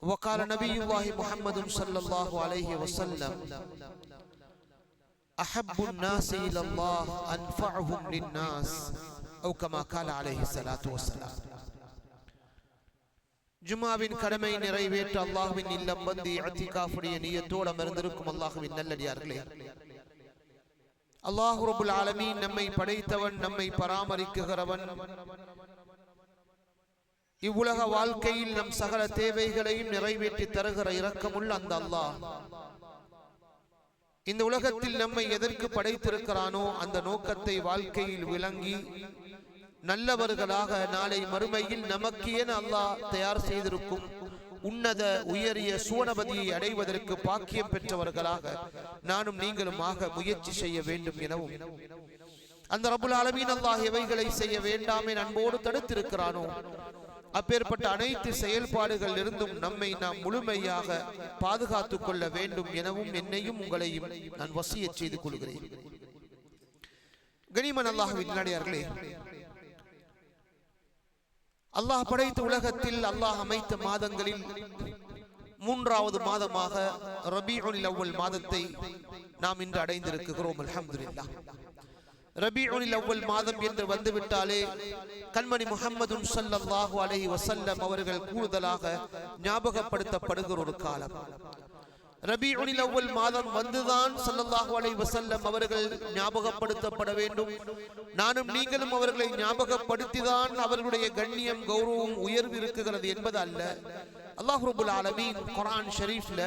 وقال نبي الله محمد صلى الله عليه وسلم أحب الناس إلى الله أنفعهم للناس أو كما قال عليه الصلاة والسلام. ஜும்மாவின் கடமை நிறைவேற்ற அல்லாஹ்வின் இல்லம் வந்து இஅ்திகாஃபுடைய நியத்தோடு அமர்ந்திருக்கும் அல்லாஹ்வின் நல்லடியார்களே, அல்லாஹ் ரப்புல் ஆலமீன் நம்மை படைத்தவன், நம்மை பராமரிக்குகிறவன். இவ்வுலக வாழ்க்கையில் நம் சகல தேவைகளையும் நிறைவேற்றி தருகிற இரக்கமுள்ள அந்த அல்லாஹ் இந்த உலகத்தில் நம்மை எதற்கு படைத்திருக்கிறானோ அந்த நோக்கத்தை வாழ்க்கையில் விளங்கி நல்லவர்களாக நாளை மறுமையில் நமக்கு என அல்லாஹ் தயார் செய்திருக்கும் உன்னத உயரிய சுவனபதியை அடைவதற்கு பாக்கியம் பெற்றவர்களாக நானும் நீங்களுமாக முயற்சி செய்ய வேண்டும் எனவும், அந்த ரப்புல் ஆலமீன் அல்லாஹ் எவைகளை செய்ய வேண்டாமே அன்போடு தடுத்திருக்கிறானோ அப்பேற்பட்ட அனைத்து செயல்பாடுகள் இருந்தும் நம்மை நாம் முழுமையாக பாதுகாத்துக் கொள்ள வேண்டும் எனவும் என்னையும் உங்களையும் நான் வசியச் செய்து கொள்கிறேன். கனிமன் அல்லாஹ்வின் நல்லடியார்களே, அல்லாஹ் படைத்த உலகத்தில் அல்லாஹ் அமைத்த மாதங்களில் மூன்றாவது மாதமாக ரபீஉல் அவ்வல் மாதத்தை நாம் இன்று அடைந்திருக்கிறோம். அல்ஹம்துலில்லாஹ். ரபீஉல் அவ்வல் மாதம் என்று வந்துவிட்டாலே கண்மணி முஹம்மதுன் ஸல்லல்லாஹு அலைஹி வஸல்லம் அவர்கள் கூடுதலாக ஞாபகப்படுத்தப்படுகிற ஒரு காலம். ரபீஉல் அவ்வல் மாதம் வந்துதான் ஸல்லல்லாஹு அலைஹி வஸல்லம் அவர்கள் ஞாபகப்படுத்தப்பட வேண்டும். நானும் நீங்களும் அவர்களை ஞாபகப்படுத்திதான் அவர்களுடைய கண்ணியம், கௌரவம், உயர்வு இருக்குகிறது என்பது அல்ல. அல்லாஹ் ரப்புல் ஆலமீன் குர்ஆன் ஷரீஃப்ல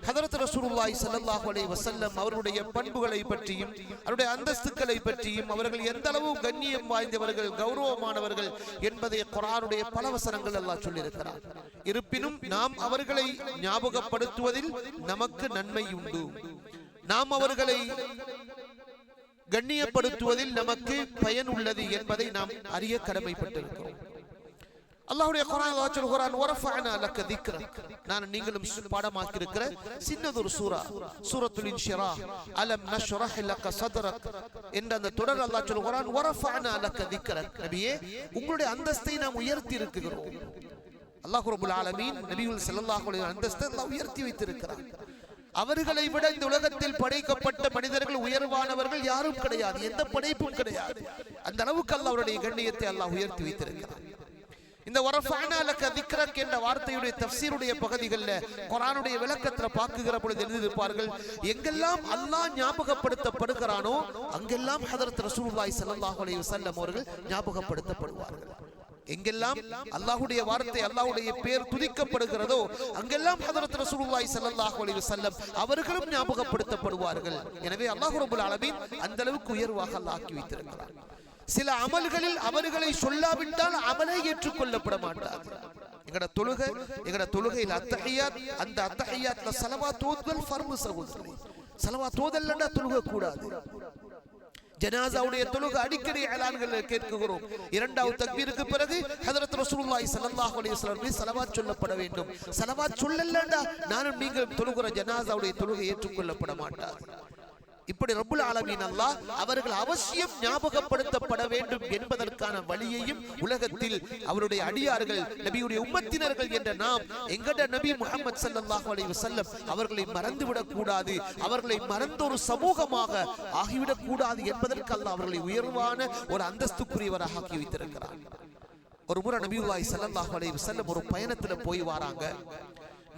ஹஜ்ரத் ரசூலுல்லாஹி ஸல்லல்லாஹு அலைஹி வஸல்லம் அவருடைய பண்புகளை பற்றியும் அவருடைய அந்தஸ்துக்களை பற்றியும் அவர்கள் எந்த அளவு கண்ணியம் வாய்ந்தவர்கள், கௌரவமானவர்கள் என்பதை குர்ஆனுடைய பல வசனங்கள் அல்லாஹ் சொல்லியிருக்கிறார். இருப்பினும் நாம் அவர்களை ஞாபகப்படுத்துவதில் நமக்கு நன்மை உண்டு. நாம் அவர்களை கண்ணியப்படுத்துவதில் நமக்கு பயன் உள்ளது என்பதை நாம் அறிய கடமைப்பட்டிருக்கிறோம். அல்லாஹ்வுடைய குர்ஆன் சொல்கிறான், வரஃபஅனா லக திக்ரக். நான் நீங்களும் பாடமாக்கி இருக்கிற சின்னதொரு சூரா, சூரத்துல் இன்ஷிராஹ், அலம் நஷ்ரஹ் லக ஸத்ரக் என்ற அந்த தொடர் அல்லாஹ் சொல்கிறான், வரஃபஅனா லக திக்ரக். நபியே, உங்களுடைய அந்தஸ்தை நாம் உயர்த்தி இருக்கிறோம். அல்லாஹ் ரப்புல் ஆலமீன் நபிகள் ஸல்லல்லாஹு அலைஹி அந்தஸ்தை அல்லாஹ் உயர்த்தி வைத்திருக்கிறார். அவர்களை விட இந்த உலகத்தில் படைக்கப்பட்ட மனிதர்கள் உயர்வானவர்கள் யாரும் கிடையாது, எந்த படைப்பும் கிடையாது. அந்த அளவுக்கு அல்லாஹ் அவருடைய கண்ணியத்தை அல்லாஹ் உயர்த்தி வைத்திருக்கிறார். இந்த வரஃபஅனா லக திக்ரக் என்ற வார்த்தையுடைய தஃப்சீருடைய பகுதிகளில் குர்ஆனுடைய விளக்கத்துல பார்க்குகிற பொழுது எழுதியிருப்பார்கள், எங்கெல்லாம் அல்லாஹ் ஞாபகப்படுத்தப்படுகிறானோ அங்கெல்லாம் ஹஜ்ரத் ரசூலுல்லாஹி ஸல்லல்லாஹு அலைஹி வஸல்லம் அவர்கள் ஞாபகப்படுத்தப்படுவார்கள். எங்கெல்லாம் அல்லாஹ்வுடைய வார்த்தை, அல்லாஹ்வுடைய பேர் துதிக்கப்படுகிறதோ அங்கெல்லாம் ஹஜ்ரத் ரசூலுல்லாஹி ஸல்லல்லாஹு அலைஹி வஸல்லம் அவர்களும் ஞாபகப்படுத்தப்படுவார்கள். எனவே அல்லாஹ் ரப்பல் ஆலமீன் அந்த அளவுக்கு உயர்வாக அல்லாஹ் ஆக்கி வைத்திருக்கிறார். சில அமல்களில் அவர்களை சொல்லாவிட்டால் அமலே ஏற்றுக்கொள்ளப்பட மாட்டாது. எங்கட தொழுகையில் அத்தஹியாத், அந்த அத்தஹியாத்ல ஸலவாத் ஓதுதல் ஃபர்து சகோதரர்களே. ஸலவாத் ஓதல்லன்னா தொழுக கூடாது. ஜனாஸாவுடைய தொழுகை அடிக்கடி இலான்களை கேட்கிறோம். இரண்டாவது தக்பீருக்கு பிறகு ஹஜ்ரத் ரசூலுல்லாஹி ஸல்லல்லாஹு அலைஹி வஸல்லம் ஸலவாத் சொல்லப்பட வேண்டும். ஸலவாத் சொல்லலன்னா நானும் நீங்கள் தொழுகிற ஜனாஸாவுடைய தொழுகை ஏற்றுக்கொள்ளப்பட மாட்டாது. இப்படி ரப்புல் ஆலமீன் அல்லாஹ் அவர்கள் அவசியம் ஞாபகப்படுத்தப்பட வேண்டும் என்பதற்கான வழியையும் உலகத்தில் அவருடைய அடியார்கள், நபியுடைய உம்மத்தினர்கள் என்ற நாம் எங்கட நபி முஹம்மது ஸல்லல்லாஹு அலைஹி வஸல்லம் அவர்களை மறந்துவிடக் கூடாது, அவர்களை மறந்த ஒரு சமூகமாக ஆகிவிடக் கூடாது என்பதற்கு அல்லாஹ் அவர்களை உயர்வான ஒரு அந்தஸ்துக்குரியவராக ஆக்கி வைத்திருக்கிறார். ஒரு முறை நபியுல்லாஹி ஸல்லல்லாஹு அலைஹி வஸல்லம் ஒரு பயணத்துல போய் வராங்க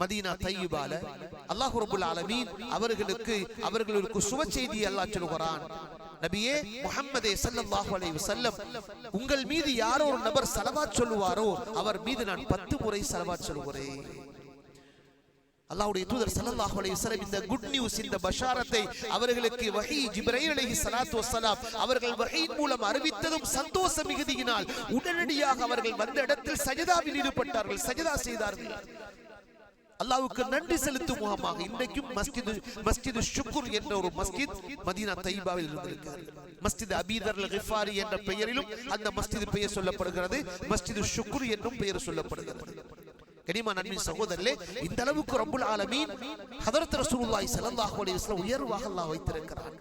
மதீனா தையிபால. அல்லாஹ் ரப்புல் ஆலமீன் அவர்களுக்கு சுப செய்தி அல்லாஹ் சொல்கிறான், நபியே முஹம்மதே ஸல்லல்லாஹு அலைஹி வஸல்லம், உங்கள் மீது யாரோ ஒரு நபர் ஸலவாத் சொல்லுவாரோ அவர் மீது நான் 10 முறை ஸலவாத் சொல்கிறேன். அல்லாஹ்வுடைய தூதர் ஸல்லல்லாஹு அலைஹி வஸல்லம் இந்த குட் நியூஸ், இந்த பஷாரத்தை அவர்களுக்கு வஹீ ஜிப்ரீல் அலைஹிஸ்ஸலாத்து வஸ்ஸலாம் அவர்கள் வஹீயின் மூலம் அறிவித்ததும் சந்தோஷ மிகுதியினால் உடனடியாக அவர்கள் வந்த இடத்தில் சஜதாவில் ஈடுபட்டார்கள், சஜதா செய்தார்கள். அல்லாஹ்வுக்கு நன்றி செலுத்தும் முகமாக இன்றைக்கும் மஸ்ஜிது ஷுக்ர் என்ற ஒரு மஸ்ஜித் மதீனா தையிபாவில் இருந்திருக்கிறது. மஸ்ஜித் அபீ தர் அல் கிஃபாரி என்ற பெயரிலும் அந்த மஸ்ஜித் பெயர் சொல்லப்படுகிறது, மஸ்ஜிது ஷுக்ர் என்றும் பெயர் சொல்லப்படுகிறது. கனிமான் அன்பின் சகோதரர்களே, இந்த அளவுக்கு ரப்புல் ஆலமீன் ஹஜ்ரத் ரசூலுல்லாஹி ஸல்லல்லாஹு அலைஹி வஸல்லம் உயர்வாக அல்லாஹ் வைத்திருக்கிறார்.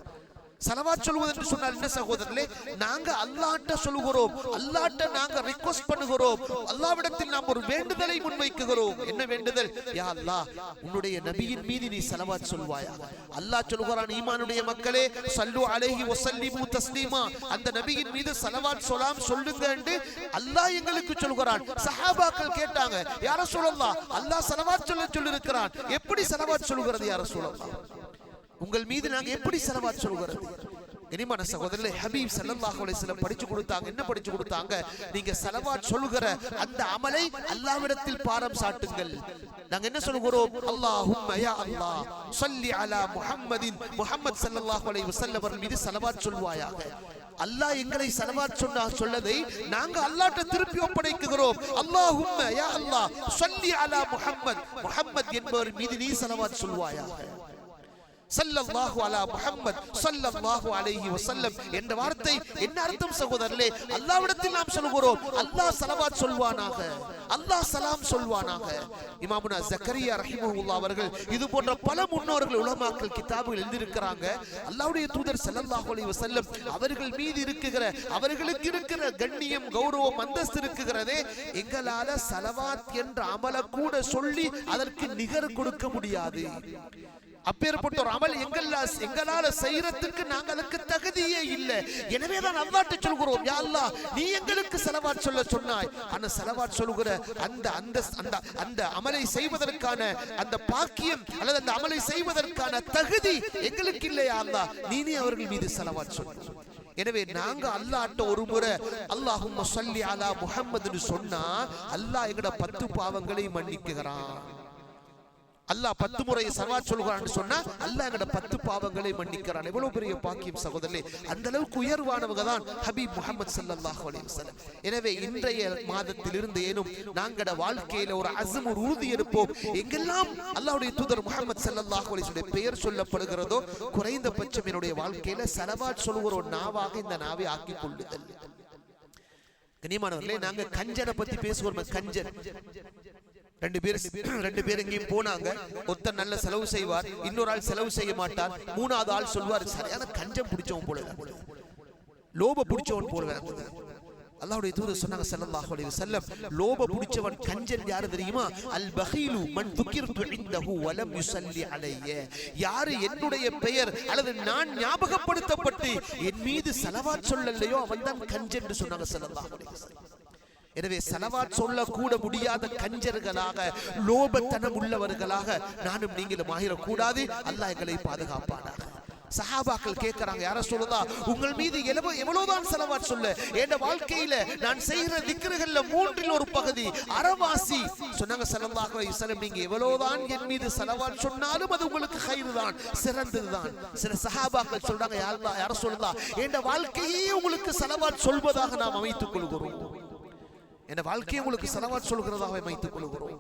ஸலவாத் சொல்வது என்று சொன்னால் என்ன சகோதரர்களே, நாங்க அல்லாஹ்ட்ட சொல்கிறோம், அல்லாஹ்ட்ட நாங்க ரிக்வெஸ்ட் பண்ணுகிறோம், அல்லாஹ்விடத்தில் நாம் ஒரு வேண்டுதலை முன்வைக்குகிறோம். என்ன வேண்டுதல்? யா அல்லாஹ், உன்னுடைய நபியின் மீது நீ ஸலவாத் சொல்வாயா. அல்லாஹ் சொல்கிறான், ஈமானுடைய மக்களே, ஸல்லு அலைஹி வஸல்லிமு தஸ்லீமா, அந்த நபியின் மீது ஸலவாத் ஸலாம் சொல்லுங்க என்று அல்லாஹ் எங்களுக்கு சொல்கிறான். சஹாபாக்கள் கேட்டாங்க, யா ரசூலல்லாஹ், அல்லாஹ் ஸலவாத் சொல்லி இருக்கிறான், எப்படி ஸலவாத் சொல்கிறது யா ரசூலல்லாஹ்? உங்கள் மீது நாங்க எப்படி ஸலவாத் சொல்கிறது? கனிமான சகோதரர்களே, ஹபீப் ஸல்லல்லாஹு அலைஹி வஸல்லம் படிச்சு கொடுத்தாங்க. என்ன படிச்சு கொடுத்தாங்க? நீங்க ஸலவாத் சொல்லுகிற அந்த அமலை அல்லாஹ்விடத்தில் பாரம் சாட்டுங்கள். நாங்க என்ன சொல்கிறோம்? அல்லாஹும்ம யா அல்லாஹ் ஸல்லி அலா முஹம்மதின், முஹம்மத் ஸல்லல்லாஹு அலைஹி வஸல்லம் மீது ஸலவாத் சொல்வாயாக. அல்லாஹ் எங்களை ஸலவாத் சொல்லதை நாங்க அல்லாஹ்ட்ட திருப்பி ஒப்படைக்கிறோம். அல்லாஹும்ம யா அல்லாஹ் ஸல்லி அலா முஹம்மத், முஹம்மத் என்பவர் மீது நீ ஸலவாத் சொல்வாயாக. ஸல்லல்லாஹு அலா முஹம்மத் ஸல்லல்லாஹு அலைஹி வஸல்லம் என்ற வார்த்தை என்ன அர்த்தம் சகோதரர்களே? அல்லாஹ்விடத்தில் நாம் சொல்கிறோம், அல்லாஹ் ஸலவாத் சொல்வானாக, அல்லாஹ் சலாம் சொல்வானாக. இமாமுனா ஜக்கரியா ரஹிமஹுல்லாஹ் அவர்கள் இது போன்ற பல முன்னோர்கள் உலமாக்கள் கிதாபுகள் எழுதியிருக்கிறாங்க. அல்லாஹ்வுடைய தூதர் ஸல்லல்லாஹு அலைஹி வஸல்லம் அவர்கள் மீது இருக்குகிற, அவர்களுக்கு இருக்கிற கண்ணியம், கௌரவம், அந்தஸ்து இருக்குகிறதே, எங்களால ஸலவாத் என்ற அமல கூட சொல்லி அதற்கு நிகர் கொடுக்க முடியாது. அப்பேற்பட்ட ஒரு அமல் எங்களால செய்யறதுக்கு நாங்க அதுக்கு தகுதியே இல்லை. எனவே தான் அல்லாஹ்ட்ட சொல்கிறோம், யா அல்லாஹ், நீ எங்களுக்கு ஸலவாத் சொல்ல சொன்னாய். ஆனா ஸலவாத் சொல்கிற அந்த அமலை செய்வதற்கான அந்த பாக்கியம் அல்லது அந்த அமலை செய்வதற்கான தகுதி எங்களுக்கு இல்லையா அல்லாஹ், நீனே அவர்கள் மீது ஸலவாத் சொல். எனவே நாங்க அல்லாஹ்ட்ட ஒரு முறை அல்லாஹும்ம ஸல்லி அலா முஹம்மதுன்னு சொன்னா அல்லாஹ் எங்கட 10 பாவங்களை மன்னிக்குகிறான். அல்லாஹ் 10 முறை ஸலவாத் சொல்கிறான்னு சொன்னா அல்லாஹ் எங்கட 10 பாவங்களை மன்னிக்கிறான். எவ்வளவு பெரிய பாக்கியம் சகோதரர்களே! அந்த அளவுக்கு உயர்வானவங்க தான் ஹபீப் முஹம்மது ஸல்லல்லாஹு அலைஹி வஸல்லம். எனவே இன்றைய மாதத்திலிருந்து ஏனும் நாங்கட வாழ்க்கையில ஒரு அஸம், ஒரு உறுதி எடுப்போம். எங்கெல்லாம் அல்லாஹ்வுடைய தூதர் முஹம்மது ஸல்லல்லாஹு அலைஹி வஸல்லம் பெயர் சொல்லப்படுகிறதோ குறைந்தபட்சம் என்னுடைய வாழ்க்கையில ஸலவாத் சொல்கிற ஒரு நாவாக இந்த நாவை ஆக்கிக் கொள்ளுதல். கனிமானவர்களே, நாங்க கஞ்சனை பத்தி பேசுவோம். கஞ்சன் ரெண்டு பேர் எங்கேயும் போனாங்க. ஒருத்தர் நல்ல செலவு செய்வார், இன்னொரு ஆள் செலவு செய்ய மாட்டார், மூணாவது ஆள் சொல்வார், சரியான கஞ்சம் பிடிச்சவன் போல, லோப பிடிச்சவன் போல. அல்லாஹ்வுடைய தூதர் சொன்னாங்க ஸல்லல்லாஹு அலைஹி வஸல்லம், லோப பிடிச்சவன் கஞ்சன் யாரு தெரியுமா? அல் பகீலு மன் துகிர்து இன்தஹு வலம் யுஸல்லி அலைய. யாரு என்னுடைய பெயர் அல்லது நான் ஞாபகப்படுத்தப்பட்டு என் மீது ஸலவாத் சொல்லலையோ அவன்தான் கஞ்சன் என்று சொன்னாங்க ஸல்லல்லாஹு அலைஹி வஸல்லம். எனவே ஸலவாத் சொல்ல கூட முடியாத கஞ்சர்களாக, லோபத்தனம் உள்ளவர்களாக நானும் நீங்களும் ஆகிடக்கூடாது. அல்லாஹ் எங்களை பாதுகாப்பானாக. சஹாபாக்கள் கேட்கிறாங்க, யார சொல்லுதா, உங்கள் மீது எவ்வளவுதான் ஸலவாத் சொல்ல? என் வாழ்க்கையில நான் செய்கிற திக்ருகள்ல 1/3 ஒரு பகுதி, அறவாசி. சொன்னாங்க ஸல்லல்லாஹு அலைஹி வஸல்லம், நீங்க எவ்வளவுதான் என் மீது ஸலவாத் சொன்னாலும் அது உங்களுக்கு கைர் தான், சிறந்ததுதான். சில சஹாபாக்கள் சொல்றாங்க, யார சொல்லுதா, என் வாழ்க்கையே உங்களுக்கு ஸலவாத் சொல்வதாக நாம் அமைத்துக் கொள்கிறோம், என் வாழ்க்கையை உங்களுக்கு ஸலவாத் சொல்கிறதாக அமைத்துக் கொள்கிறோம்.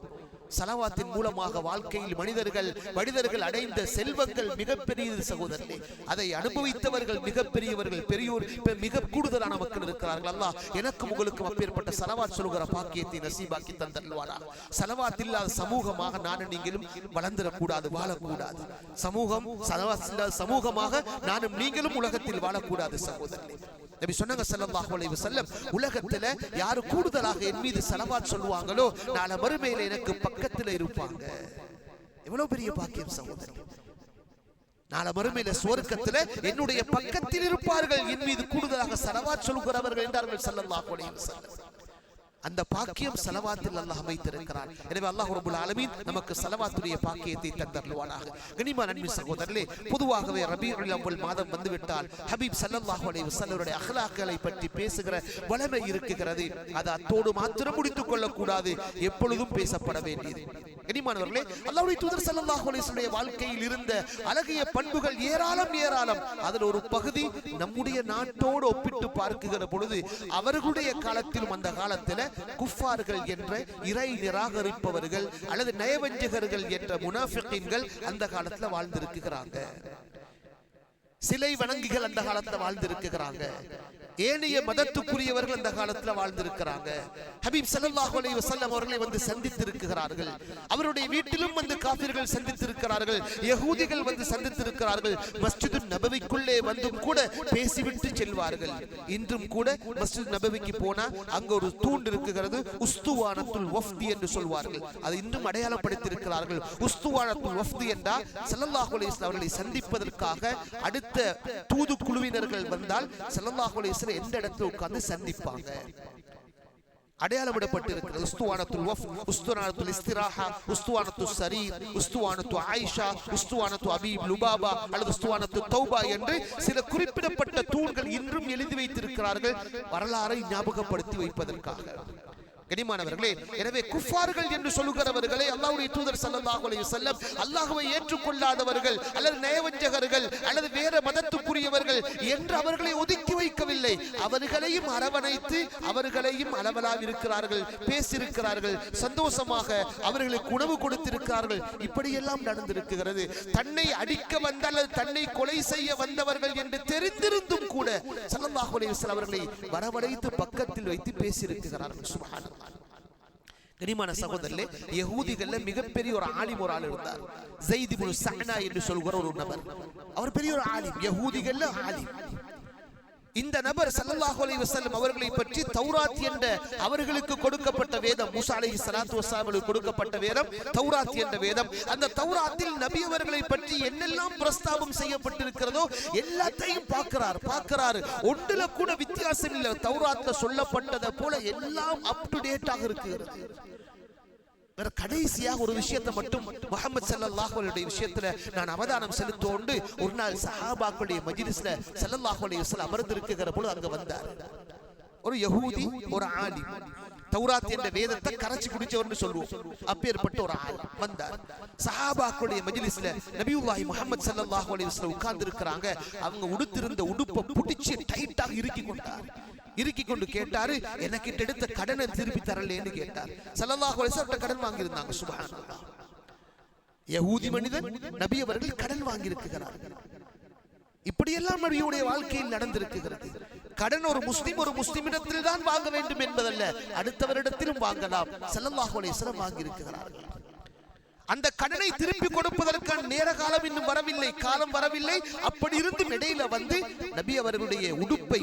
ஸலவாத்தின் மூலமாக வாழ்க்கையில் மனிதர்கள் அடைந்த செல்வங்கள் மிகப்பெரியது சகோதரர்களே. அதை அனுபவித்தவர்கள் மிகப்பெரியவர்கள், பெரியோர், மிக கூடுதலான மக்கள் இருக்கிறார்கள். அல்லாஹ் எனக்கும் உங்களுக்கும் அப்பேற்பட்ட ஸலவாத் சொல்கிற பாக்கியத்தை நசீபாக்கி தந்தல்வாரா. ஸலவாத் இல்லாத சமூகமாக நானும் நீங்களும் வளர்ந்துடக்கூடாது, வாழக்கூடாது. ஸலவாத் இல்லாத சமூகமாக நானும் நீங்களும் உலகத்தில் வாழக்கூடாது சகோதரர்களே. நபி சொன்னாங்க ஸல்லல்லாஹு அலைஹி வஸல்லம், உலகத்துல யாரு கூடுதலாக என் மீது ஸலவாத் சொல்வாங்களோ நாளை மறுமையில எனக்கு பக்கத்துல இருப்பாங்க. எவ்வளவு பெரிய பாக்கியம் சகோதரர்களே! நாளை மறுமையில சுவர்க்கத்துல என்னுடைய பக்கத்தில் இருப்பார்கள் என் மீது கூடுதலாக ஸலவாத் சொல்கிறவர்கள் என்றார்கள் ஸல்லல்லாஹு அலைஹி வஸல்லம். அந்த பாக்கியம் ஸலவாத்தில் அல்லாஹ் அமைத்திருக்கிறார். எனவே அல்லாஹ் ரப்பல் ஆலமீன் நமக்கு ஸலவாத்துடைய பாக்கியத்தை தந்தருள்வானாக. கனிமான அன்பின் சகோதரர்களே, பொதுவாகவே ரபீஉல் அவ்வல் மாதம் வந்துவிட்டால் ஹபீப் ஸல்லல்லாஹு அலைஹி வஸல்லமுடைய அக்லாக்களை பற்றி பேசுகிற வளமை இருக்குகிறது. அது அத்தோடு மாத்திரம் முடித்துக் கொள்ளக்கூடாது, எப்பொழுதும் பேசப்பட வேண்டியது. கனிமானவர்களே, அல்லாஹ்வுடைய தூதர் ஸல்லல்லாஹு அலைஹி வஸல்லம் வாழ்க்கையில் இருந்த அழகிய பண்புகள் ஏராளம். அதில் ஒரு பகுதி நம்முடைய நாட்டோடு ஒப்பிட்டு பார்க்குகிற பொழுது அவர்களுடைய காலத்திலும் அந்த காலத்தில் குஃபார்கள் என்ற இறை நிராகரிப்பவர்கள் அல்லது நயவஞ்சகர்கள் என்ற முனாஃபிகீன்கள் அந்த காலத்துல வாழ்ந்திருக்கிறாங்க. சிலை வணங்கிகள் அந்த காலத்துல வாழ்ந்திருக்கிறாங்க. ஏனைய மதத்துக்குரியவர்கள் அந்த காலத்துல வாழ்ந்திருக்கிறாங்க. ஹபீப் ஸல்லல்லாஹு அலைஹி வஸல்லம் அவர்களை வந்து சந்தித்திருக்கிறார்கள். அவருடைய வீட்டிலும் வந்து காஃபிர்கள் சந்தித்திருக்கிறார்கள், யகூதிகள் வந்து சந்தித்திருக்கிறார்கள். மஸ்ஜிது நபவிக்குள்ளே வந்தும் கூட பேசிவிட்டு செல்வார்கள். இன்றும் கூட மஸ்ஜிது நபவிக்கு போனா அங்க ஒரு தூண் இருக்கிறது, உஸ்துவானத்துல் வஃப்தி என்று சொல்வார்கள். அது இன்னும் அடையாளப்படுத்தியிருக்கிறார்கள். உஸ்துவானத்துல் வஃப்தி என்றால் ஸல்லல்லாஹு அலைஹி வஸல்லம் அவர்களை சந்திப்பதற்காக அடுத்த தூது குழுவினர்கள் வந்தால் ஸல்லல்லாஹு அலைஹி வஸல்லம் எந்த இடத்துல உட்கார்ந்து சந்திப்பாங்க, அடையாளமிடப்பட்டிருக்கிறது. உஸ்துவானத்துல் வஃப், உஸ்துவானத்துல் இஸ்திராஹா, உஸ்துவானத்துல் ஸரீர், உஸ்துவானத்து ஆயிஷா, உஸ்துவானத்து அபீ லுபாபா அல்லது உஸ்துவானத்து தௌபா என்று சில குறிப்பிடப்பட்ட தூண்கள் இன்றும் எழுதி வைத்திருக்கிறார்கள், வரலாறை ஞாபகப்படுத்தி வைப்பதற்காக. கனிமானவர்களே, எனவே குஃபார்கள் என்று சொல்லுகிறவர்களை அல்லாஹ்வுடைய தூதர் ஸல்லல்லாஹு அலைஹி வஸல்லம் அல்லாஹ்வை ஏற்றுக்கொள்ளாதவர்கள் அல்லது நயவஞ்சகர்கள் அல்லது வேற மதத்துக்குரியவர்கள் என்று அவர்களை ஒதுக்கி வைக்கவில்லை. அவர்களையும் அரவணைத்து அவர்களையும் அளவலாக இருக்கிறார்கள், பேசியிருக்கிறார்கள், சந்தோஷமாக அவர்களுக்கு உணவு கொடுத்திருக்கிறார்கள். இப்படியெல்லாம் நடந்திருக்கிறது. தன்னை அடிக்க வந்த அல்லது தன்னை கொலை செய்ய வந்தவர்கள் என்று தெரிந்திருந்தும் கூட ஸல்லல்லாஹு அலைஹி வஸல்லம் அவர்களை வரவழைத்து பக்கத்தில் வைத்து பேசியிருக்கிறார்கள். சுப்ஹானல்லாஹ். கனிமான சகோதரர்களே, யகூதிகள்ல மிகப்பெரிய ஒரு ஆலிம் ஒரு ஆள் இருந்தார், ஸைத் இப்னு ஸஅனா என்று சொல்கிற ஒரு நபர். அவர் பெரிய ஒரு ஆலிம், யகூதிகள்ல ஆலிம். இந்த நபர் ஸல்லல்லாஹு அலைஹி வஸல்லம் அவர்களை பற்றி தௌராத் என்ற அவர்களுக்கு கொடுக்கப்பட்ட வேதம், மூசா அலைஹிஸ்ஸலாத்து வஸ்ஸலாமுக்கு கொடுக்கப்பட்ட வேதம் தௌராத் என்ற வேதம், அந்த தௌராத்தில் நபி அவர்களை பற்றி என்னெல்லாம் பிரஸ்தாபம் செய்யப்பட்டிருக்கிறதோ எல்லாத்தையும் பார்க்கிறார். ஒன்றுல கூட வித்தியாசம் இல்லை. தௌராத்ல சொல்லப்பட்டதை போல எல்லாம் அப் டு டேட்டாக இருக்கிறது. கடைசியாக ஒரு விஷயத்தை மட்டும் முஹம்மது ஸல்லல்லாஹு அலைஹி விஷயத்துல நான் அவதானம் செலுத்தோண்டு ஒரு நாள் சஹாபாக்களுடைய மஜ்லிஸ்ல ஸல்லல்லாஹு அலைஹி வஸல்லம் அமர்ந்திருக்கிற பொழுது அங்க வந்தார் ஒரு யஹூதி, ஒரு ஆலிம். தௌராத் என்ற வேதத்தை கரைச்சி குடிச்சவர்னு சொல்லுவோம், அப்பேற்பட்ட ஒரு ஆள் வந்தார். சஹாபாக்களுடைய மஜ்லிஸ்ல நபியுல்லாஹி முஹம்மது ஸல்லல்லாஹு அலைஹி வஸல்லம் உட்கார்ந்து இருக்கிறாங்க. அவங்க உடுத்திருந்த உடுப்பை பிடிச்சி டைட்டாக இறுக்கி கொண்டு கேட்டாரு, எனக்கு எடுத்த கடனை திருப்பி தரலேன்னு கேட்டார். ஸல்லல்லாஹு அலைஹி வஸல்லம் கடன் வாங்கி இருந்தாங்க. சுப்ஹானல்லாஹ். யஹூதி மனிதன் நபி அவர்கள் கடன் வாங்கி இருக்கிறார்கள். இப்படியெல்லாம் நபியுடைய வாழ்க்கையில் நடந்திருக்கிறது. கடன் ஒரு முஸ்லிமிடத்தில் தான் வாங்க வேண்டும் என்பதல்ல, அடுத்தவரிடத்திலும் வாங்கலாம். ஸல்லல்லாஹு அலைஹி வஸல்லம் வாங்கி இருக்கிறார்கள். அந்த கடனை திருப்பி கொடுப்பதற்கான நேர காலம் இன்னும் வரவில்லை, காலம் வரவில்லை. அப்படி இருந்தும் இடையில வந்து நபி அவர்களுடைய உடுப்பை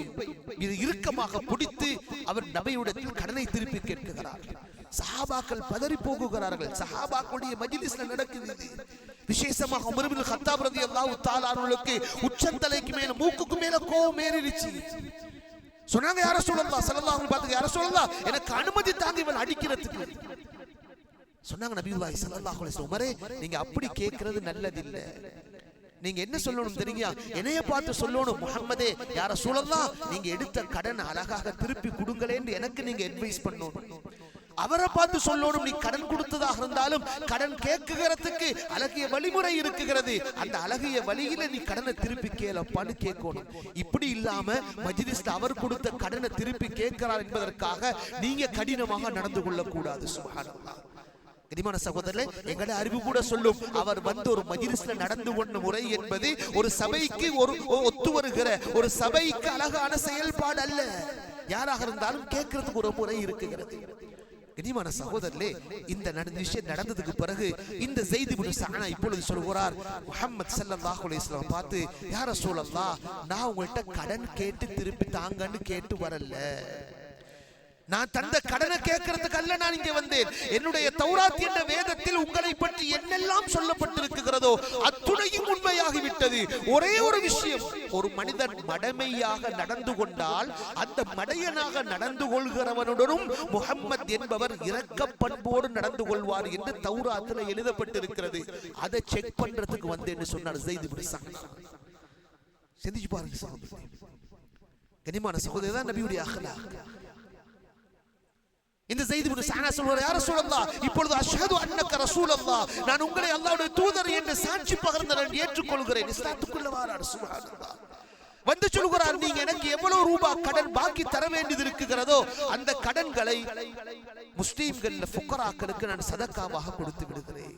இறுக்கமாக பிடித்து அவர் நபியுடைய கடனை திருப்பி கேட்கிறார். சஹாபாக்கள் பதறி போகுகிறார்கள். சஹாபாக்களுடைய மஜ்லிஸ்ல நடக்குது. விசேஷமாக உமர் இப்னு கத்தாப் ரலியல்லாஹு தஆலா அவர்களுக்கு உச்சந்தலைக்கு மேல மூக்குக்கு மேல கோபம் ஏறிடுச்சு. சொன்னாங்க, யா ரசூலல்லாஹ் ஸல்லல்லாஹு அலைஹி வஸல்லம், யா ரசூலல்லாஹ் எனக்கு அனுமதி தாங்க இவன் அடிக்கிறதுக்கு. சொன்னாங்க நபியுல்லாஹி ஸல்லல்லாஹு அலைஹி வஸல்லம், உமரே நீங்க அப்படி கேட்கிறது நல்லதில்ல. நீங்க என்ன சொல்லணும் தெரியுமா? என்னைய பார்த்து சொல்லணும், முஹம்மதே யா ரசூலல்லாஹ் நீங்க எடுத்த கடன் அழகாக திருப்பி கொடுங்களேன்னு எனக்கு நீங்க அட்வைஸ் பண்ணணும். அவரை பார்த்து சொல்லணும், நீ கடன் கொடுத்ததாக இருந்தாலும் கடன் கேட்கிறதுக்கு அழகிய வழிமுறை இருக்குகிறது, அந்த அழகிய வழியில நீ கடனை திருப்பி கேளப்பான்னு கேட்கணும். இப்படி இல்லாம மஜ்லிஸ்ல அவர் கொடுத்த கடனை திருப்பி கேட்கிறார் என்பதற்காக நீங்க கடினமாக நடந்து கொள்ள கூடாது. சுப்ஹானல்லாஹ். கனிமான சகோதரர்களே, எங்கட அறிவு கூட சொல்லும், அவர் வந்து ஒரு மஜ்லிஸ்ல நடந்து கொண்ட முறை என்பது ஒரு சபைக்கு ஒரு ஒத்து வருகிற ஒரு சபைக்கு அழகான செயல்பாடு அல்ல. யாராக இருந்தாலும் கேட்கறதுக்கு ஒரு முறை இருக்குகிறது. கனிமான சகோதரர்களே, இந்த விஷயம் நடந்ததுக்கு பிறகு இந்த ஸைத் இப்னு ஸஅனா இப்பொழுது சொல்கிறார், முஹம்மது ஸல்லல்லாஹு அலைஹி வஸல்லம் பார்த்து, யா ரசூலல்லாஹ் நான் உங்கள்கிட்ட கடன் கேட்டு திருப்பி தாங்கன்னு கேட்டு வரல, நான் தந்த கடனை கேட்கறதுக்கு அல்ல நான் இங்கே வந்தேன். என்னுடைய தௌராத் என்ற வேதத்தில் உங்களை பற்றி என்னெல்லாம் சொல்லப்பட்டிருக்கிறதோ அத்துணையும் உண்மையாகிவிட்டது. ஒரே ஒரு விஷயம், ஒரு மனிதன் மடமையாக நடந்து கொண்டால் அந்த மடையனாக நடந்து கொள்கிறவனுடனும் முஹம்மத் என்பவர் இரக்க பண்போடு நடந்து கொள்வார் என்று தௌராத்தில் எழுதப்பட்டிருக்கிறது. அதை செக் பண்றதுக்கு வந்தேன்னு சொன்னார் ஸைத் இப்னு ஸஅனா. சிந்திச்சு பாருங்க சகோதரர்களே, கனிமான சகோதரர் தான் நபியுடைய அக்லாக். இந்த ஸைத் இப்னு ஸஅனா சொல்றார், யா ரசூலல்லாஹ் இப்பொழுது அஷ்ஹது அன்னக ரசூலல்லாஹ், நான் உங்களை அல்லாஹ்வுடைய தூதர் என்று சாட்சி பகர்ந்தேன், ஏற்றுக்கொள்கிறேன், இஸ்லாத்துக்குள்ள வாரார். சுப்ஹானல்லாஹ். வந்து சொல்கிறார், நீங்க எனக்கு எவ்வளவு ரூபாய் கடன் பாக்கி தர வேண்டியது இருக்குகிறதோ அந்த கடன்களை முஸ்லிம்கள் ஃபுகராக்களுக்கு நான் சதக்காவாக கொடுத்து விடுகிறேன்.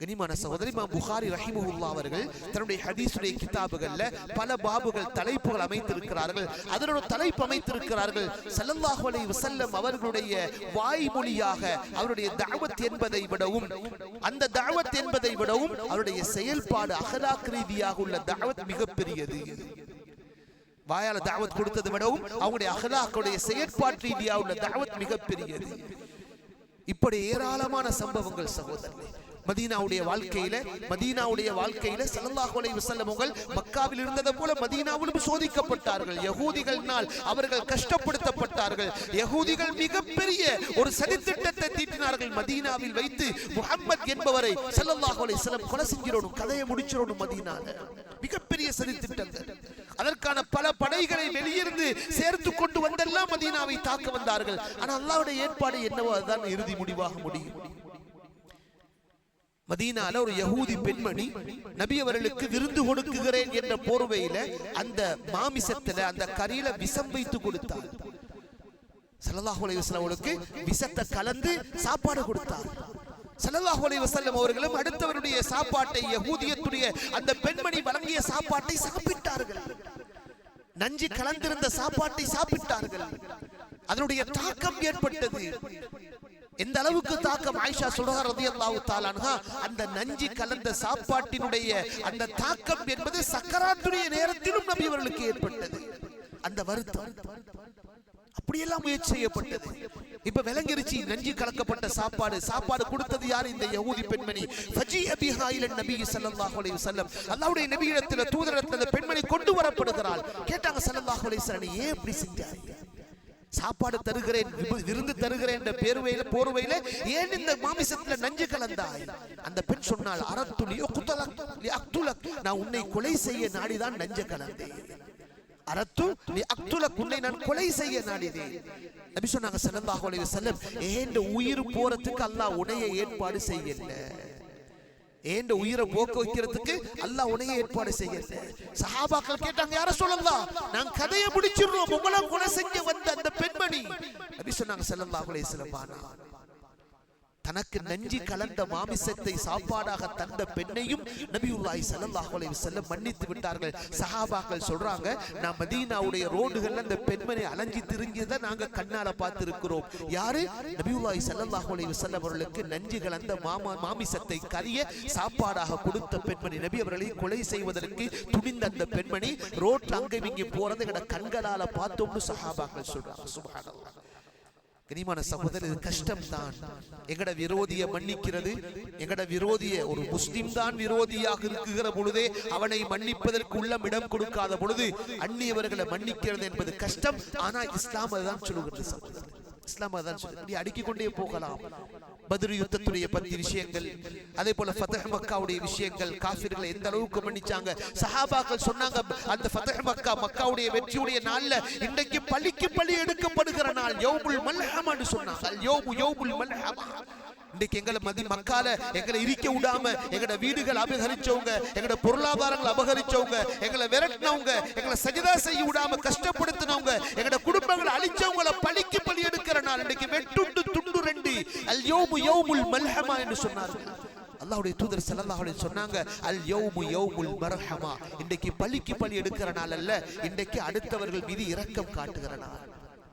கனிமான சகோதரி, இமாம் புகாரி ரஹிமஹுல்லாஹ் அவர்கள் தன்னுடைய ஹதீஸுடைய கிதாபுகள்ல பல பாபுகள் தலைப்புகள் அமைத்திருக்கிறார்கள். அதனோட தலைப்பு அமைத்திருக்கிறார்கள் ஸல்லல்லாஹு அலைஹி வஸல்லம் அவர்களுடைய வாய்மொழியாக அவருடைய தஅவத் என்பதை விடவும், அந்த தஅவத் என்பதை விடவும் அவருடைய செயல்பாடு அஹ்லாக் ரீதியாக உள்ள தஅவத் மிகப்பெரியது. வாயால தஅவத் கொடுத்ததை விடவும் அவருடைய அஹ்லாக்குடைய செயற்பாட்டு ரீதியாக உள்ள தஅவத் மிகப்பெரியது. இப்படி ஏராளமான சம்பவங்கள் சகோதரர்களே மதீனாவுடைய வாழ்க்கையில ஸல்லல்லாஹு அலைஹி வஸல்லம் அவர்கள் மக்காவில் இருந்தது போல மதீனாவிலும் சோதிக்கப்பட்டார்கள். யகூதிகளினால் அவர்கள் கஷ்டப்படுத்தப்பட்டார்கள். யகூதிகள் மிகப்பெரிய ஒரு சதித்திட்டத்தை தீட்டினார்கள். மதீனாவில் வைத்து முஹம்மத் என்பவரை ஸல்லல்லாஹு அலைஹி வஸல்லம் கொலை செஞ்சிரோணும், கதையை முடிச்சிரோணும். மதீனால மிகப்பெரிய சதித்திட்டங்கள். அதற்கான பல படைகளை வெளியிருந்து சேர்த்து கொண்டு வந்தெல்லாம் மதீனாவை தாக்க வந்தார்கள். ஆனால் அல்லாஹ்வுடைய ஏற்பாடு என்னவோ அதுதான் இறுதி முடிவாக முடியும். மதீனால ஒரு யகூதி பெண்மணி நபி அவர்களுக்கு விருந்து கொடுக்குகிறேன் என்ற போர்வையில அந்த மாமிசத்துல அந்த கறியில விஷம் வைத்து கொடுத்தார். ஸல்லல்லாஹு அலைஹி வஸல்லம் அவர்களுக்கு விஷத்தை கலந்து சாப்பாடு கொடுத்தார். ஸல்லல்லாஹு அலைஹி வஸல்லம் அவர்களும் அடுத்தவருடைய சாப்பாட்டை, யகூதியத்துடைய அந்த பெண்மணி வழங்கிய சாப்பாட்டை சாப்பிட்டார்கள். நஞ்சு கலந்திருந்த சாப்பாட்டை சாப்பிட்டார்கள். அதனுடைய தாக்கம் ஏற்பட்டது. எந்த அளவுக்கு தாக்கம்? ஆயிஷா சொல்றார் ரலியல்லாஹு தஆலா அன்ஹா, அந்த நஞ்சி கலந்த சாப்பாட்டினுடைய அந்த தாக்கம் என்பது சக்கராத்துடைய நேரத்திலும் நபி அவர்களுக்கு ஏற்பட்டது. அந்த வருத்தம் அப்படியெல்லாம் முயற்சி செய்யப்பட்டது. இப்ப விளங்கிருச்சு, நஞ்சி கலக்கப்பட்ட சாப்பாடு கொடுத்தது யார்? இந்த யகூதி பெண்மணி. ஃபஜீஅ பிஹா இல நபி ஸல்லல்லாஹு அலைஹி வஸல்லம், அல்லாஹ்வுடைய நபியிடத்தில் தூதரிடத்தில் பெண்மணி கொண்டு வரப்படுகிறாள். கேட்டாங்க ஸல்லல்லாஹு அலைஹி வஸல்லம், ஏன் இப்படி செஞ்சாங்க? சாப்பாடு தருகிறேன், விருந்து தருகிறேன் என்ற போர்வையில ஏன் இந்த மாமிசத்துல நஞ்சு கலந்தாய்? அந்த பெண் சொன்னாள், அரத்துலி அக்துலக், நான் உன்னை கொலை செய்ய நாடிதான் நஞ்சு கலந்தேன். அரத்து லி அக்துலக், உன்னை நான் கொலை செய்ய நாடினேன். நபி சொன்னாங்க ஸல்லல்லாஹு அலைஹி வஸல்லம், ஏண்ட உயிர் போறதுக்கு அல்லாஹ் உன்னைய ஏற்பாடு செய்யல. ஏண்ட உயிரை போக்க வைக்கிறதுக்கு அல்லாஹ் உன்னைய ஏற்பாடு செய்யல. சஹாபாக்கள் கேட்டாங்க, யார சொல்லலாம், நான் கதையை முடிச்சிடுறோம், உங்களை கொலை செஞ்ச வந்த அந்த பெண்மணி. நபி சொன்னாங்க ஸல்லல்லாஹு அலைஹி வஸல்லம், தனக்கு நஞ்சி கலந்த மாமிசத்தை சாப்பாடாக தந்த பெண்ணையும் நபியுல்லாஹி ஸல்லல்லாஹு அலைஹி வஸல்லம் மன்னித்து விட்டார்கள். சஹாபாக்கள் சொல்றாங்க, நான் மதீனாவுடைய ரோடுகள்ல அந்த பெண்மணி அலைஞ்சி திரிஞ்சதை நாங்க கண்ணால பார்த்து இருக்கிறோம். யாரு? நபியுல்லாஹி ஸல்லல்லாஹு அலைஹி வஸல்லம் அவர்களுக்கு நஞ்சி கலந்த மாமிசத்தை கரிய சாப்பாடாக கொடுத்த பெண்மணி. நபி அவர்களை கொலை செய்வதற்கு துணிந்த அந்த பெண்மணி ரோட்ல அங்கே இங்கே போறது எங்கட கண்களால பார்த்தோம்னு சஹாபாக்கள் சொல்றாங்க. சுப்ஹானல்லாஹ். கனிமான சகோதரர், இது கஷ்டம் தான். எங்கட விரோதியை மன்னிக்கிறது, எங்கட விரோதிய ஒரு முஸ்லிம் தான் விரோதியாக இருக்கிற பொழுதே அவனை மன்னிப்பதற்கு உள்ளம் இடம் கொடுக்காத பொழுது அந்நியவர்களை மன்னிக்கிறது என்பது கஷ்டம். ஆனா இஸ்லாம் அதுதான் சொல்லுகிறது சகோதரர். இஸ்லாம் அதுதான் சொல்லுகிறது. அடுக்கிக் கொண்டே போகலாம். பத்ர் யுத்தத்துடைய 10 விஷயங்கள், அதே போல ஃபத்ஹ் மக்காவுடைய விஷயங்கள், காஃபிர்களை எந்த அளவுக்கு மன்னிச்சாங்க. சஹாபாக்கள் சொன்னாங்க, அந்த ஃபத்ஹ் மக்காவுடைய வெற்றியுடைய நாள்ல இன்றைக்கு பழிக்கு பழி எடுக்கப்படுகிற நாள், யௌமுல் மல்ஹமான்னு சொன்னாங்க. யௌமுல் மல்ஹமா. இன்றைக்கு எங்களை மக்கால எங்களை இருக்க விடாம எங்கட வீடுகள் அபகரிச்சவங்க, எங்கட பொருளாதாரங்கள் அபகரிச்சவங்க, எங்களை விரட்டினவங்க, எங்களை சஜதா செய்ய விடாம கஷ்டப்படுத்தினவங்க, எங்கட குடும்பங்களை அழிச்சவங்களை பழிக்கு பழி எடுக்கிற நாள். இன்றைக்கு வெட்டுண்டு துண்டு ரெண்டு அல் யௌமுல் மல்ஹமா என்று சொன்னார்கள். அல்லாஹ்வுடைய தூதர் ஸல்லல்லாஹு அலைஹி சொன்னாங்க, அல் யௌமுல் மர்ஹமா. இன்றைக்கு பழிக்கு பழி எடுக்கிற நாள் அல்ல, இன்றைக்கு அடுத்தவர்கள் மீது இரக்கம் காட்டுகிற நாள்.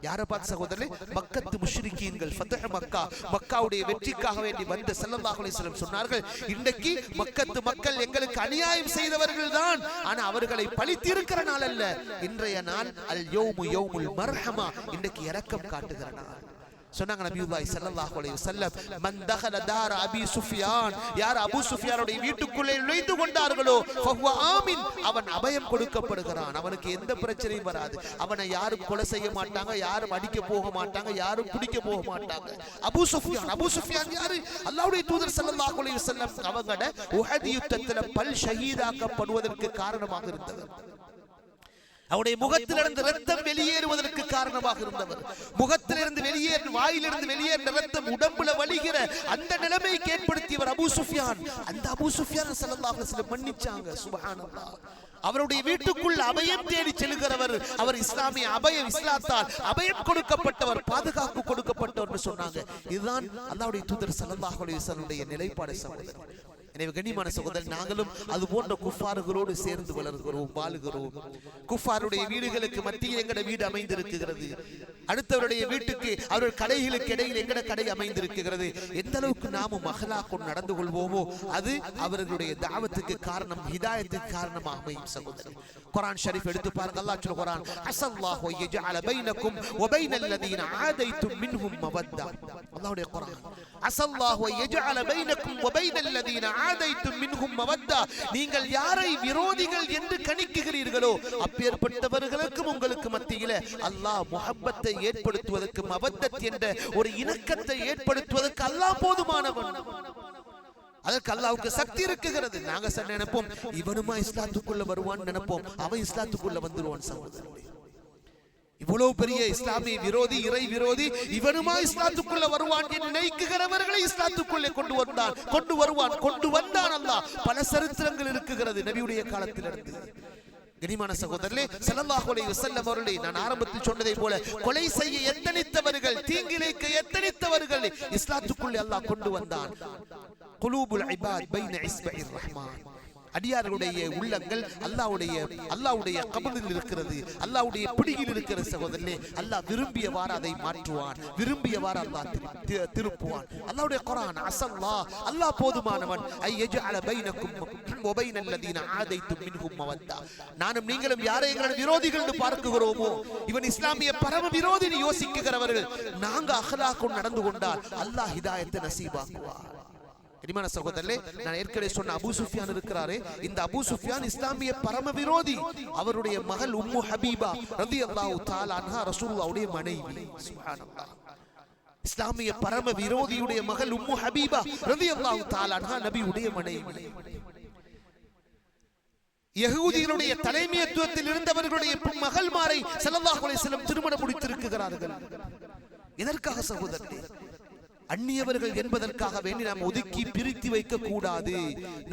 யாரை பார்த்து சகோதரர்களே? மக்கத்து முஷ்ரிக்கீன்கள். ஃபத்ஹ் மக்காவுடைய வெற்றிக்காக வேண்டி வந்த ஸல்லல்லாஹு அலைஹி வஸல்லம் சொன்னார்கள், இன்றைக்கு மக்கத்து மக்கள் எங்களுக்கு அநியாயம் செய்தவர்கள் தான், ஆனா அவர்களை பழித்திருக்கிற நாள் அல்ல. இன்றைய நாள் அல் யௌமுல் மர்ஹமா, இன்றைக்கு இரக்கம் காட்டுகிற நாள். சொன்னாங்க நபியுல்லாஹி ஸல்லல்லாஹு அலைஹி வஸல்லம், மன் தகல தார அபி சுஃபியான், யார் அபூ சுஃபியானுடைய வீட்டுக்குள்ளே நுழைந்து கொண்டார்களோ ஃபஹுவ ஆமின், அவன் அபயம் கொடுக்கப்படுகிறான். அவனுக்கு எந்த பிரச்சனையும் வராது. அவனை யாரும் கொலை செய்ய மாட்டாங்க, யாரும் அடிக்க போக மாட்டாங்க, யாரும் பிடிக்க போக மாட்டாங்க. அபூ சுஃபியான் யாரு? அல்லாஹ்வுடைய தூதர் ஸல்லல்லாஹு அலைஹி வஸல்லம் அவங்கட உஹத் யுத்தத்தில் பல் ஷஹீதாக்கப்படுவதற்கு காரணமாக இருந்தவர். அவருடைய முகத்திலிருந்து ரத்தம் வெளியேறுவதற்கு காரணமாக இருந்தவர். முகத்திலிருந்து வாயிலிருந்து வெளியேறின ரத்தம் உடம்புல வலிகிற அந்த நிலைமையை ஏற்படுத்தியவர் அபூ சுஃபியான். அந்த அபூ சுஃபியான் ஸல்லல்லாஹு அலைஹி வஸல்லம் மன்னிச்சாங்க. சுப்ஹானல்லாஹ். அவருடைய வீட்டுக்குள் அபயம் தேடி செல்கிறவர், அவர் இஸ்லாத்தால் அபயம் கொடுக்கப்பட்டவர், பாதுகாப்பு கொடுக்கப்பட்டவர் சொன்னாங்க. இதுதான் அல்லாஹ்வுடைய தூதர் ஸல்லல்லாஹு அலைஹி வஸல்லம் நிலைப்பாடு சகோதரர். எனவே கண்ணியமான சகோதரர், நாங்களும் அது போன்ற குஃபார்களோடு சேர்ந்து வளர்கிறோம், வாழுகிறோம். குஃபாருடைய வீடுகளுக்கு மத்தியில் எங்கட வீடு அமைந்திருக்கிறது. அடுத்தவருடைய வீட்டுக்கு அவர்கள் கடைகளுக்கு இடையில் எங்கட கடை அமைந்திருக்கிறது. எந்த அளவுக்கு நாமும் அகலாக்கும் நடந்து கொள்வோமோ அது அவர்களுடைய தாவத்துக்கு காரணம், ஹிதாயத்துக்கு காரணமாக அமையும். சகோதரர், குர்ஆன் ஷரீஃப் எடுத்து பாருங்க. அல்லாஹ் சொல்கிறான், அஸல்லாஹு யஜஅல பைனக்கும் வ பைனல் லதீன ஆதைத்தும் மின்ஹும் மவத்தா. அல்லாஹ்வுடைய குர்ஆன், அஸல்லாஹு யஜஅல பைனக்கும் வ பைனல் லதீன ஆதைத்தும் மின்ஹும் மவத்தா. நீங்கள் யாரை விரோதிகள் என்று கணிக்குகிறீர்களோ அப்பேற்பட்டவர்களுக்கும் உங்களுக்கு மத்தியில அல்லாஹ் முஹப்பத்தை ஏற்படுத்துவதற்கு, மவத்தத் என்ற ஒரு இணக்கத்தை ஏற்படுத்துவதற்கு அல்லாஹ் போதுமானவன். அதற்கு அல்லாஹ்வுக்கு சக்தி இருக்குகிறது. நாங்க நினைப்போம் இவனுமா இஸ்லாத்துக்குள்ள வருவான்னு நினைப்போம், அவன் இஸ்லாத்துக்குள்ள வந்துருவான். சகோதரர்களே, இவ்வளவு பெரிய இஸ்லாமிய விரோதி, இறை விரோதி, இவனுமா இஸ்லாத்துக்குள்ள வருவான் என்று நினைக்குகிறவர்களை இஸ்லாத்துக்குள்ளே கொண்டு வந்தான் அல்லாஹ். பல சரித்திரங்கள் இருக்குகிறது நபியுடைய காலத்திலிருந்து. கனிமான சகோதரர்களே, ஸல்லல்லாஹு அலைஹி வஸல்லம் அவர்களை நான் ஆரம்பத்தில் சொன்னதை போல கொலை செய்ய எத்தனித்தவர்கள், தீங்கிழைக்க எத்தனித்தவர்கள் இஸ்லாத்துக்குள்ளே அல்லாஹ் கொண்டு வந்தான். குலூபுல் இபாத் பைன இஸ்பஇர் ரஹ்மான். அடியார்களுடைய உள்ளங்கள் அல்லாஹ்வுடைய கபலில் இருக்கிறது, அல்லாஹ்வுடைய பிடியில் இருக்கிற. சகோதரனே, அல்லாஹ் விரும்பியவாறு அதை மாற்றுவான், விரும்பியவாறு அல்லாஹ் திருப்புவான். அல்லாஹ்வுடைய குர்ஆன், அஸல்லாஹ், அல்லாஹ் போதுமானவன், ஐயஜஅல பைனக்கும் வ பைனல் லதீன ஆதைத்தும் மின்ஹும் மவத்தா. நானும் நீங்களும் யாரை எங்கள் விரோதிகள் என்று பார்க்கிறோமோ, இவன் இஸ்லாமிய பரம விரோதின்னு யோசிக்கிறவர்கள் நாங்க அஹ்லாக்குடன் நடந்து கொண்டால் அல்லாஹ் ஹிதாயத்தை நசீபாக்குவார். கனிமான சகோதரர்களே, நான் ஏற்கனவே சொன்ன அபூ சுஃபியான் இருக்கிறாரே, இந்த அபூ சுஃபியான் இஸ்லாமிய பரம விரோதி. அவருடைய மகள் உம்மு ஹபீபா ரலியல்லாஹு தஆலா அன்ஹா ரசூலுல்லாஹ்வுடைய மனைவி. சுப்ஹானல்லாஹ், இஸ்லாமிய பரம விரோதியுடைய மகள் உம்மு ஹபீபா ரலியல்லாஹு தஆலா அன்ஹா நபியுடைய மனைவி. யஹூதிகளுடைய தலைமைத்துவத்தில் இருந்தவர்களுடைய மகள்மாரை ஸல்லல்லாஹு அலைஹி வஸல்லம் திருமணம் முடித்திருக்கிறார்கள். எதற்காக சகோதரர்களே? அந்நியவர்கள் என்பதற்காக வேண்டி நாம் ஒதுக்கி பிரித்து வைக்க கூடாது.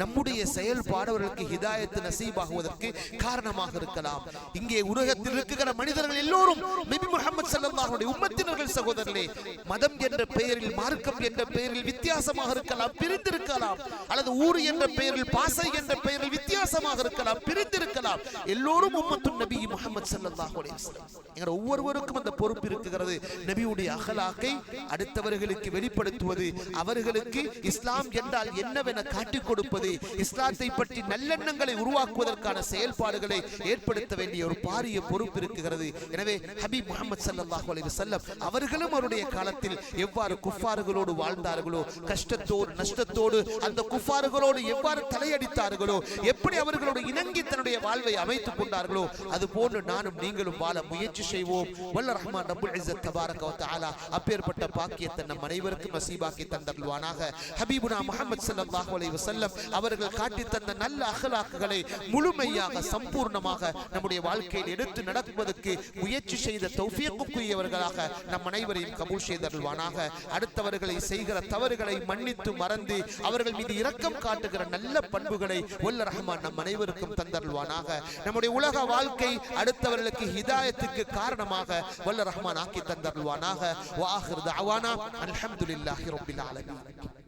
நம்முடைய செயல்பாடு அவர்களுக்கு ஹிதாயத் நசீபாகுவதற்கு காரணமாக இருக்கலாம். இங்கே உலகத்தில் இருக்கிற மனிதர்கள் எல்லோரும் நபி முஹம்மது ஸல்லல்லாஹு அலைஹி உம்மத்தினர்கள். சகோதரர்களே, மதம் என்ற பெயரில், மார்க்கம் என்ற பெயரில் வித்தியாசமாக இருக்கலாம், பிரிந்திருக்கலாம். அல்லது ஊர் என்ற பெயரில், பாசை என்ற பெயரில் வித்தியாசமாக இருக்கலாம், பிரிந்திருக்கலாம். எல்லோரும் உம்மத்துன் நபி முஹம்மது ஸல்லல்லாஹு அலைஹி வஸல்லம். எங்கள் ஒவ்வொருவருக்கும் அந்த பொறுப்பு இருக்கிறது. நபியுடைய அகலாக்கை அடுத்தவர்களுக்கு வெளிப்படுத்துவது, அவர்களுக்கு இஸ்லாம் என்றால் என்னவென காட்டிக் கொடுப்பது, இஸ்லாத்தை பற்றி நல்லெண்ணங்களை உருவாக்குவதற்கான செயல்பாடுகளை ஏற்படுத்த வேண்டிய ஒரு பாரிய பொறுப்பு இருக்கிறது. எனவே ஹபீப் முஹம்மது ஸல்லல்லாஹு அலைஹி வஸல்லம் அவர்களும் அவருடைய காலத்தில் எவ்வாறு குஃபார்களோடு வாழ்ந்தார்களோ, கஷ்டத்தோடு நஷ்டத்தோடு அந்த குஃபார்களோடு எவ்வாறு தலையடித்தார்களோ, எப்படி அவர்களோடு இணங்கி தன்னுடைய வாழ்வை அமைத்துக் கொண்டார்களோ, அது போன்று நானும் நீங்களும் வாழ முயற்சி செய்வோம். வல்ல ரஹ்மான் ரப்புல் இஸ்ஸத் தபாரக வ தஆலா அப்பேற்பட்ட பாக்கியத்தை நம் அனைவருக்கும் நசீபாக்கி தந்தருள்வானாக. ஹபீபுனா முஹம்மது ஸல்லல்லாஹு அலைஹி வஸல்லம் அவர்கள் காட்டி தந்த நல்ல அக்லாக்குகளை முழுமையாக சம்பூர்ணமாக நம்முடைய வாழ்க்கையில் எடுத்து நடப்பதற்கு முயற்சி செய்த தௌஃபீக்குரியவர்களாக நம் அனைவரையும் கபூல் செய்தருள்வானாக. அடுத்தவர்களை செய்கிற தவறுகளை மன்னித்து மறந்து அவர்கள் மீது இரக்கம் காட்டுகிற நல்ல பண்புகளை வல்ல ரஹ்மான் நம் அனைவருக்கும் தந்தருள்வானாக. நம்முடைய உலக வாழ்க்கை அடுத்தவர்களுக்கு ஹிதாயத்துக்கு காரணமாக வல்ல ரஹ்மான் ஆக்கி தந்தருள்வானாக. வ ஆகிர் தஅவானா அல்ஹம்துலில்லாஹி ரப்பில் ஆலமீன்.